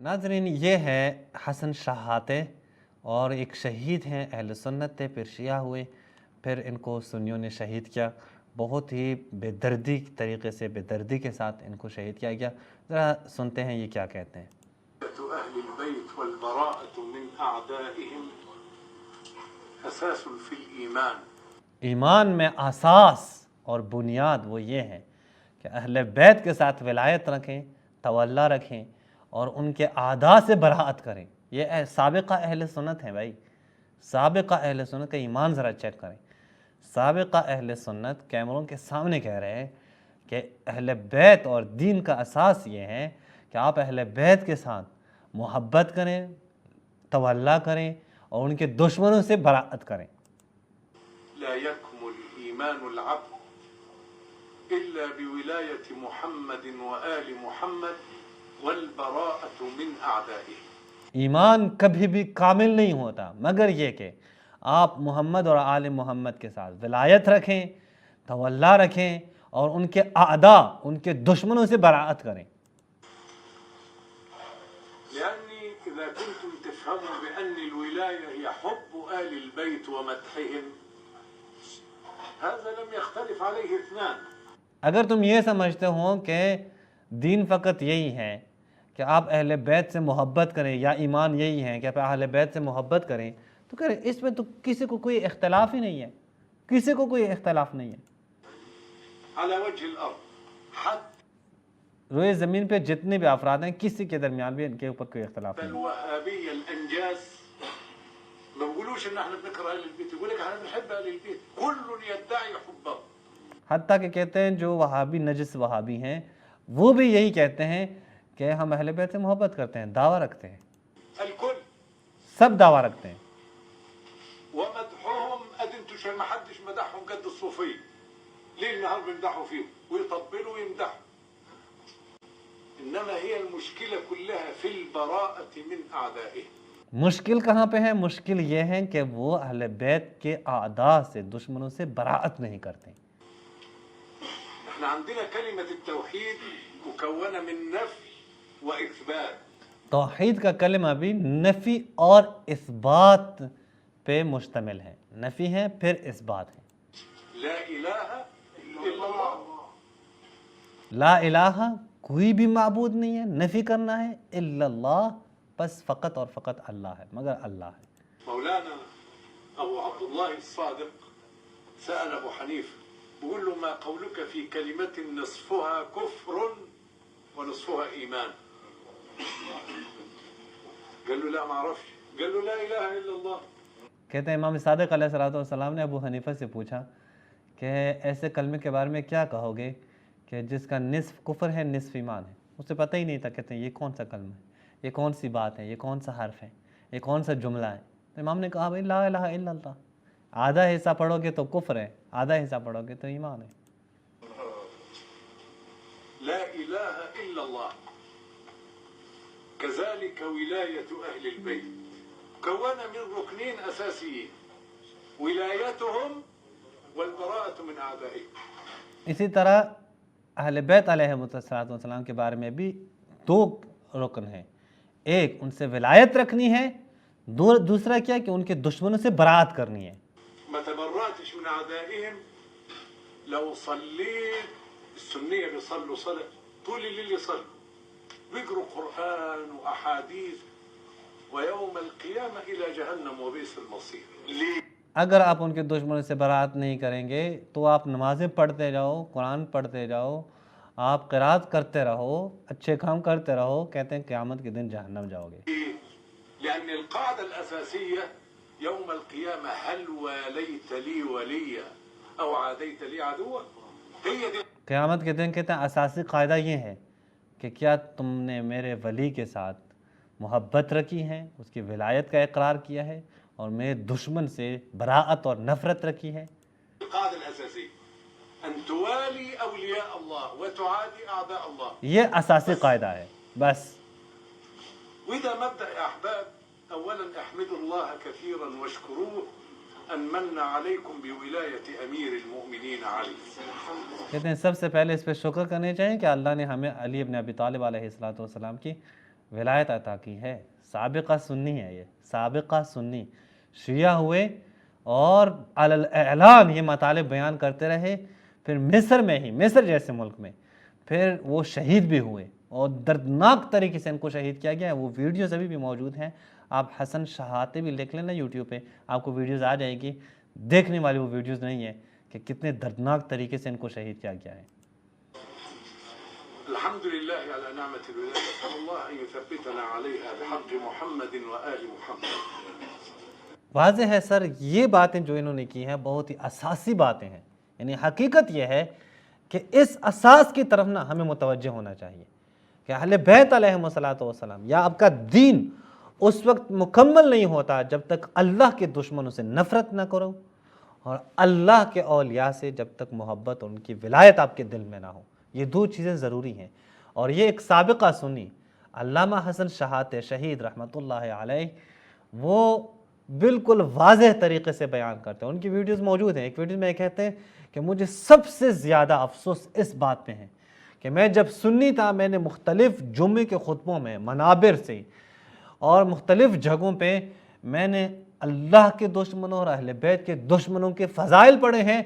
ناظرین، یہ ہے حسن شہاتے، اور ایک شہید ہیں، اہل سنت تھے، پھر شیعہ ہوئے، پھر ان کو سنیوں نے شہید کیا، بہت ہی بے دردی طریقے سے، بے دردی کے ساتھ ان کو شہید کیا گیا۔ ذرا سنتے ہیں یہ کیا کہتے ہیں۔ أهل البيت والبراءة من أعدائهم أساس في الإيمان۔ ایمان میں اساس اور بنیاد وہ یہ ہے کہ اہل بیت کے ساتھ ولایت رکھیں، تولا رکھیں، اور ان کے اعداء سے براءت کریں۔ یہ سابقہ اہل سنت ہیں بھائی، سابقہ اہل سنت کا ایمان ذرا چیک کریں۔ سابقہ اہل سنت کیمروں کے سامنے کہہ رہے ہیں کہ اہل بیت اور دین کا اساس یہ ہے کہ آپ اہل بیت کے ساتھ محبت کریں، تولا کریں، اور ان کے دشمنوں سے براءت کریں۔ لا يكمل إيمان العبد إلا بولاية محمد وآل محمد والبراءة من أعدائه۔ ایمان کبھی بھی کامل نہیں ہوتا مگر یہ کہ آپ محمد اور آل محمد کے ساتھ ولایت رکھیں، تولا رکھیں، اور ان کے اعداء، ان کے دشمنوں سے براءت کریں۔ لأني إذا كنتم تفهموا بأن الولاية هي حب آل البيت ومدحهم هذا لم يختلف عليه اثنان۔ اگر تم یہ سمجھتے ہو کہ دین فقط یہی ہے کہ آپ اہل بیت سے محبت کریں، یا ایمان یہی ہے کہ آپ اہل بیت سے محبت کریں، تو کہ اس میں تو کسی کو کوئی اختلاف ہی نہیں ہے، کسی کو کوئی اختلاف نہیں ہے۔ على وجه الأرض حتى روئے زمین پہ جتنے بھی افراد ہیں، کسی کے درمیان بھی ان کے اوپر کوئی اختلاف نہیں ہے۔ الوهابية الأنجاز ما بيقولوش إن احنا بنكره أهل البيت، يقول لك احنا بنحب أهل البيت، كل يدعي حبهم۔ حتیٰ کہ کہتے ہیں جو وہابی نجس وہابی ہیں وہ بھی یہی کہتے ہیں کہ ہم اہل بیت سے محبت کرتے ہیں، دعویٰ رکھتے ہیں، الكل سب دعویٰ رکھتے ہیں۔ ومدحهم أدنتوا ما حدش مدحهم قد الصوفية، ليل نهار بيمدحوا فيهم ويطبلوا ويمدحوا، إنما هي المشكلة كلها في البراءة من أعدائهم۔ مشکل کہاں پہ ہے؟ مشکل یہ ہے کہ وہ اہل بیت کے اعداء سے، دشمنوں سے براءت نہیں کرتے۔ احنا عندنا كلمة التوحيد مكونة من نفي وإثبات۔ توحید کا کلمہ بھی نفی اور اثبات پہ مشتمل ہے، نفی ہے پھر اثبات ہے۔ لا إله إلا الله، لا الہ، کوئی بھی معبود نہیں ہے، نفی کرنا ہے، الا اللہ، بس فقط اور فقط اللہ ہے، مگر اللہ ہے۔ مولانا أبو عبد الله الصادق سأل أبو حنيفة بيقول له ما قولك في كلمة نصفها كفر ونصفها إيمان؟ قال له لا ما أعرفش، قال له لا إله إلا الله۔ کہتے ہیں امام صادق علیہ الصلوۃ والسلام نے ابو حنیفہ سے پوچھا کہ ایسے کلمے کے بارے میں کیا کہو گے کہ جس کا نصف کفر ہے، نصف ایمان ہے؟ اسے پتہ ہی نہیں تھا۔ کہتے ہیں یہ کون سا کلمہ ہے، یہ کون سی بات ہے، یہ کون سا حرف ہے، یہ کون سا جملہ ہے؟ تو امام نے کہا بھائی لا الہ الا اللہ، آدھا حصہ پڑھو گے تو کفر ہے، آدھا حصہ پڑھو گے تو ایمان ہے۔ لا إله إلا الله كذلك ولاية أهل البيت مكونة من ركنين أساسيين، ولايتهم والبراءة من أعدائهم۔ اسی طرح اہل بیت علیہ السلام کے بارے میں بھی دو رکن ہیں، ایک ان سے ولایت رکھنی ہے، دوسرا کیا کہ ان کے دشمنوں سے براءت کرنی ہے۔ ما تبرأتش من أعدائهم لو صليت، السنية بيصلوا صلاة طول الليل، يصلوا ويقروا قرآن وأحاديث، ويوم القيامة إلى جهنم وبئس المصير۔ ليه؟ اگر آپ ان کے دشمنوں سے براءت نہیں کریں گے تو آپ نمازیں پڑھتے جاؤ، قرآن پڑھتے جاؤ، آپ قرات کرتے رہو، اچھے کام کرتے رہو، کہتے ہیں قیامت کے دن جہنم جاؤ گے۔ لأن القاعدة الأساسية يوم القيامة هل واليت لي وليا أو عاديت لي عدوا، هي دي۔ قیامت کے دن کہتے ہیں اساسی قاعدہ یہ ہے کہ کیا تم نے میرے ولی کے ساتھ محبت رکھی ہے، اس کی ولایت کا اقرار کیا ہے، اور میرے دشمن سے براءت اور نفرت رکھی ہے۔ القاعدة الأساسية أن توالي أولياء الله وتعادي أعداء الله، یہ اساسی قاعدہ ہے بس۔ وإذا مبدأ يا أحباب، أولا احمدوا الله كثيرا واشكروه أن من عليكم بولاية أمير المؤمنين علي۔ کہتے ہیں سب سے پہلے اس پہ شکر کرنے چاہیے کہ اللہ نے ہمیں علی ابن ابی طالب علیہ الصلوۃ والسلام کی ولایت عطا کی ہے. سابقہ سنی ہے، یہ سابقہ سنی شیعہ ہوئے اور علی الاعلان یہ مطالب بیان کرتے رہے. پھر مصر میں ہی، مصر جیسے ملک میں پھر وہ شہید بھی ہوئے اور دردناک طریقے سے ان کو شہید کیا گیا ہے. وہ ویڈیوز ابھی بھی موجود ہیں. آپ حسن شہاتے بھی لکھ لیں نا یوٹیوب پہ، آپ کو ویڈیوز آ جائے گی. دیکھنے والی وہ ویڈیوز نہیں ہیں کہ کتنے دردناک طریقے سے ان کو شہید کیا گیا ہے. الحمد لله على نعمة الولاية، نسأل الله أن يثبتنا عليها بحق محمد وآل محمد. واضح ہے سر، یہ باتیں جو انہوں نے کی ہیں بہت ہی اساسی باتیں ہیں. یعنی حقیقت یہ ہے کہ اس اساس کی طرف نہ ہمیں متوجہ ہونا چاہیے کہ اہل بیت علیہم السلام یا آپ کا دین اس وقت مکمل نہیں ہوتا جب تک اللہ کے دشمنوں سے نفرت نہ کرو اور اللہ کے اولیاء سے جب تک محبت اور ان کی ولایت آپ کے دل میں نہ ہو. یہ دو چیزیں ضروری ہیں. اور یہ ایک سابقہ سنی علامہ حسن شہاتے شہید رحمۃ اللہ علیہ وہ بالکل واضح طریقے سے بیان کرتے ہیں. ان کی ویڈیوز موجود ہیں. ایک ویڈیو میں کہتے ہیں کہ مجھے سب سے زیادہ افسوس اس بات پہ ہے کہ میں جب سنی تھا میں نے مختلف جمعے کے خطبوں میں منابر سے اور مختلف جگہوں پہ میں نے اللہ کے دشمنوں اور اہل بیت کے دشمنوں کے فضائل پڑھے ہیں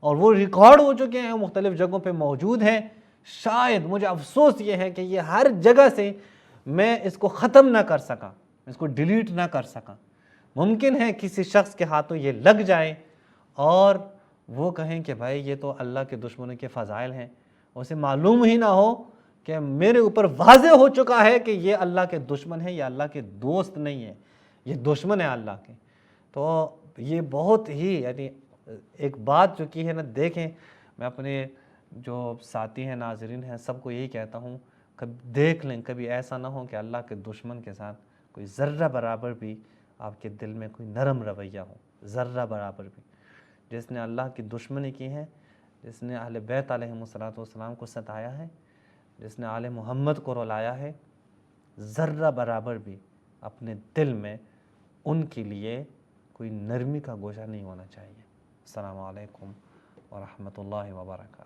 اور وہ ریکارڈ ہو چکے ہیں، مختلف جگہوں پہ موجود ہیں. شاید مجھے افسوس یہ ہے کہ یہ ہر جگہ سے میں اس کو ختم نہ کر سکا، اس کو ڈیلیٹ نہ کر سکا. ممکن ہے کسی شخص کے ہاتھوں یہ لگ جائے اور وہ کہیں کہ بھائی یہ تو اللہ کے دشمنوں کے فضائل ہیں، اسے معلوم ہی نہ ہو کہ میرے اوپر واضح ہو چکا ہے کہ یہ اللہ کے دشمن ہے، یہ اللہ کے دوست نہیں ہے، یہ دشمن ہے اللہ کے. تو یہ بہت ہی یعنی ایک بات جو کی ہے نا، دیکھیں میں اپنے جو ساتھی ہیں ناظرین ہیں سب کو یہی کہتا ہوں کبھی دیکھ لیں، کبھی ایسا نہ ہو کہ اللہ کے دشمن کے ساتھ کوئی ذرہ برابر بھی آپ کے دل میں کوئی نرم رویہ ہو، ذرہ برابر بھی. جس نے اللہ کی دشمنی کی ہے، جس نے اہل بیت علیہم السلام کو ستایا ہے، جس نے آل محمد کو رلایا ہے، ذرہ برابر بھی اپنے دل میں ان کے لیے کوئی نرمی کا گوشہ نہیں ہونا چاہیے. السلام علیکم ورحمۃ اللہ وبرکاتہ.